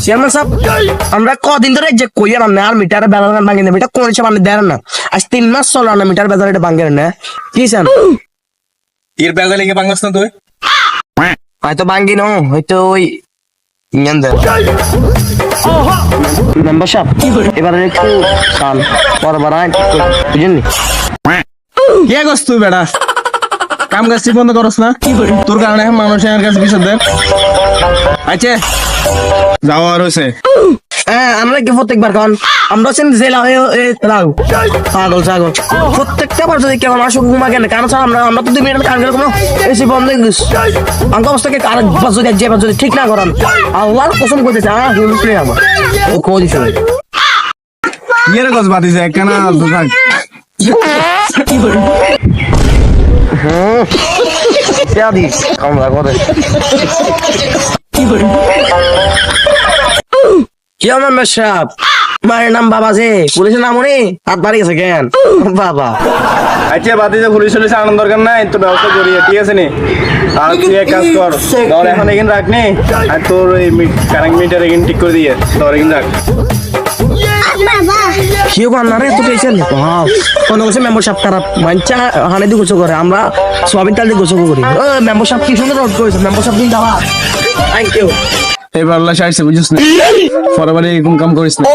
Chairman সাহেব, আমরা কদিন ধরে যে কইয়া না আর মিটারে বেলা ভাঙে না, এটা কোন হিসাব আপনি দেন না? আজ 3 মাস চলো না মিটার বেলা এটা ভাঙে না, কি চান? এর বেলা লেগে বাংলাস না তুই? হয়তো ভাঙ্গি ন, হয়তো ওই মেম্বার সাহেব এবারে একটু চান বরাবর বুঝেননি? কে গছ তুই বেটা? কাম কাজ ঠিক বন্ধ করস না? তোর কারণে মানুষ আমার কাছে বিষয় দেয়। আচ্ছা যাওয়া আর হয়েছে। হ্যাঁ, আমরা কি প্রত্যেকবার কারণ আমরা হচ্ছেন জেলা হয়ে রাও পাগল ছাগল, প্রত্যেকটা বার যদি কেমন আসুক ঘুমা কেন কারণ স্যার আমরা তো 2 মিনিট কাজ করে কোনো এসি বন্ধ হয়ে গেছে। আমার অবস্থাকে আরেক বার যদি যে বার যদি ঠিক না করান আল্লাহর কসম করতেছে আমার খোঁজ দিচ্ছে ইয়ের গছ বাতি যায় কেন দোকান আমরা করে কি মেম্বার সাহেব, মায়ের নাম বাবা যে পুলিশের নাম উনি হাত বাড়ি গেছে কেন বাবা? আচ্ছা বাতি যে পুলিশ চলেছে আনন্দ দরকার নাই, তো ব্যবস্থা করিয়ে ঠিক আছে নি? আর তুই এক কাজ কর, ধর এখন এখানে রাখনি আর তোর এই কারেন্ট মিটার এখানে ঠিক করে দিয়ে ধর এখানে রাখ। কেউ আন্নারে তো পেয়েছেন কোনো কিছু মেম্বারশিপ খারাপ মানছা হানে দিয়ে গোসল করে, আমরা সোয়াবিন তাল দিয়ে গোসল করি। মেম্বারশিপ কি সুন্দর রোড করেছে, মেম্বারশিপ দিন দাওয়া থ্যাংক ইউ। এবার আল্লাহ সাইছে বুঝিস না, পরবারে এরকম কাম করিস না।